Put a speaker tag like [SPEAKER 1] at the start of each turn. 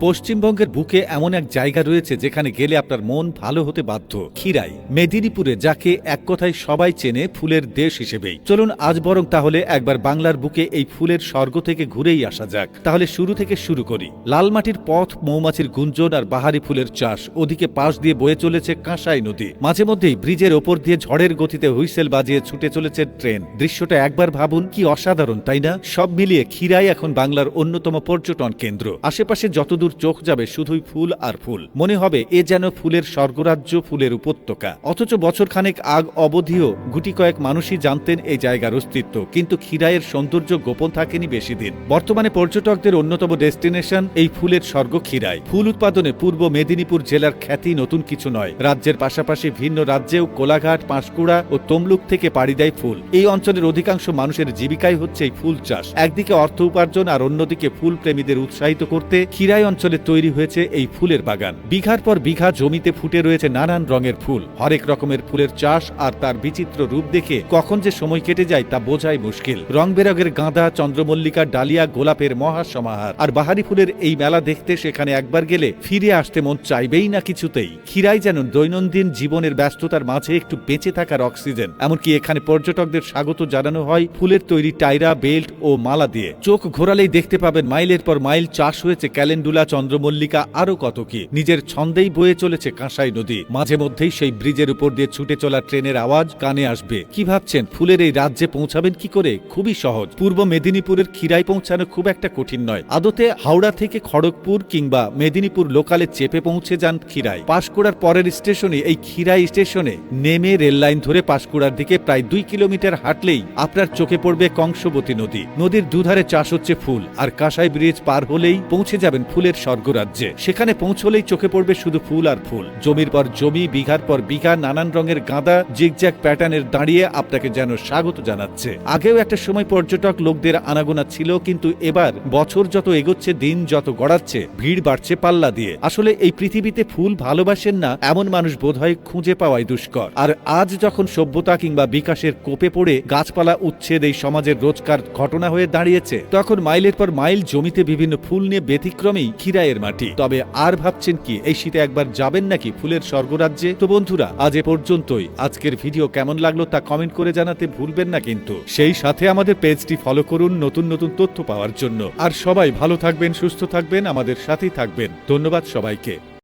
[SPEAKER 1] পশ্চিমবঙ্গের বুকে এমন এক জায়গা রয়েছে যেখানে গেলে আপনার মন ভালো হতে বাধ্য। খিরাই, মেদিনীপুরে, যাকে এক কথায় সবাই চেনে ফুলের দেশ হিসেবেই। চলুন আজ বরং তাহলে একবার বাংলার বুকে এই ফুলের স্বর্গ থেকে ঘুরেই আসা যাক। তাহলে শুরু থেকে শুরু করি। লাল মাটির পথ, মৌমাছির গুঞ্জন আর বাহারি ফুলের চাষ। ওদিকে পাশ দিয়ে বয়ে চলেছে কাঁসাই নদী। মাঝে মধ্যেই ব্রিজের ওপর দিয়ে ঝড়ের গতিতে হুইসেল বাজিয়ে ছুটে চলেছে ট্রেন। দৃশ্যটা একবার ভাবুন, কি অসাধারণ, তাই না? সব মিলিয়ে খিরাই এখন বাংলার অন্যতম পর্যটন কেন্দ্র। আশেপাশে যতদূর চোখ যাবে শুধুই ফুল আর ফুল। মনে হবে এ যেন ফুলের স্বর্গরাজ্য, ফুলের উপত্যকা। অথচ বছর খানেক আগ অবধিও গুটি কয়েক মানুষই জানতেন এই জায়গার অস্তিত্ব। কিন্তু খিরাইয়ের সৌন্দর্য গোপন থাকেনি বেশি দিন। বর্তমানে পর্যটকদের অন্যতম ডেস্টিনেশন এই ফুলের স্বর্গ খিরাই। ফুল উৎপাদনে পূর্ব মেদিনীপুর জেলার খ্যাতি নতুন কিছু নয়। রাজ্যের পাশাপাশি ভিন্ন রাজ্যেও কোলাঘাট, পাঁশকুড়া ও তমলুক থেকে পাড়ি দেয় ফুল। এই অঞ্চলের অধিকাংশ মানুষের জীবিকাই হচ্ছে এই ফুল চাষ। একদিকে অর্থ উপার্জন আর অন্যদিকে ফুল প্রেমীদের উৎসাহিত করতে খিরাই অঞ্চলে তৈরি হয়েছে এই ফুলের বাগান। বিঘার পর বিঘা জমিতে ফুটে রয়েছে নানান রঙের ফুল। হরেক রকমের ফুলের চাষ আর তার বিচিত্র রূপ দেখে কখন যে সময় কেটে যায় তা বোঝাই মুশকিল। রং বেরঙের গাঁদা, চন্দ্রমল্লিকা, ডালিয়া, গোলাপের মহাসমাহার। আর বাহারি ফুলের এই মেলা দেখতে সেখানে একবার গেলে ফিরে আসতে মন চাইবেই না কিছুতেই। খিরাই যেন দৈনন্দিন জীবনের ব্যস্ততার মাঝে একটু বেঁচে থাকার অক্সিজেন। এমনকি এখানে পর্যটকদের স্বাগত জানানো হয় ফুলের তৈরি টাইরা, বেল্ট ও মালা দিয়ে। চোখ ঘোরালেই দেখতে পাবেন মাইলের পর মাইল চাষ হয়েছে ক্যালেন্ডুলা, চন্দ্রমল্লিকা, আরো কত কি। নিজের ছন্দেই বয়ে চলেছে কাঁসাই নদী। মাঝে মধ্যেই সেই ব্রিজের উপর দিয়ে ছুটে চলা ট্রেনের আওয়াজ কানে আসবে। কি ভাবছেন ফুলের এই রাজ্যে পৌঁছাবেন কি করে? খুবই সহজ। পূর্ব মেদিনীপুরের খিরাই পৌঁছানো খুব একটা কঠিন নয়। আদতে হাওড়া থেকে খড়গপুর কিংবা মেদিনীপুর লোকালে চেপে পৌঁছে যান খিরাই। পাঁশকুড়ার পরের স্টেশনে এই খিরাই স্টেশনে নেমে রেল লাইন ধরে পাঁশকুড়ার দিকে প্রায় 2 কিলোমিটার হাঁটলেই আপনার চোখে পড়বে কংসবতী নদী। নদীর দুধারে চাষ হচ্ছে ফুল। আর কাঁসাই ব্রিজ পার হলেই পৌঁছে যাবেন ফুলের স্বর্গরাজ্যে। সেখানে পৌঁছলেই চোখে পড়বে শুধু ফুল আর ফুল। জমির পর জমি, বিঘার পর বিঘা, নানান রঙের গাঁদা জিগজ্যাগ প্যাটার্নের দাঁড়িয়ে আপনাকে যেন স্বাগত জানাচ্ছে। আগেও একটা সময় পর্যটক লোকদের আনাগোনা ছিল, কিন্তু এবার বছর যত এগোচ্ছে, দিন যত গড়াচ্ছে, ভিড় বাড়ছে পাল্লা দিয়ে। আসলে এই পৃথিবীতে ফুল ভালোবাসেন না এমন মানুষ বোধহয় খুঁজে পাওয়াই দুষ্কর। আর আজ যখন সভ্যতা কিংবা বিকাশের কোপে পড়ে গাছপালা উচ্ছেদ এই সমাজের রোজকার ঘটনা হয়ে দাঁড়িয়েছে, তখন মাইলের পর মাইল জমিতে বিভিন্ন ফুল নিয়ে ব্যতিক্রমেই খিরাইয়ের মাটি। তবে আর ভাবছেন কি এই শীতে একবার যাবেন নাকি ফুলের স্বর্গরাজ্যে? তো বন্ধুরা, আজ এ পর্যন্তই। আজকের ভিডিও কেমন লাগলো তা কমেন্ট করে জানাতে ভুলবেন না কিন্তু। সেই সাথে আমাদের পেজটি ফলো করুন নতুন নতুন তথ্য পাওয়ার জন্য। আর সবাই ভালো থাকবেন, সুস্থ থাকবেন, আমাদের সাথেই থাকবেন। ধন্যবাদ সবাইকে।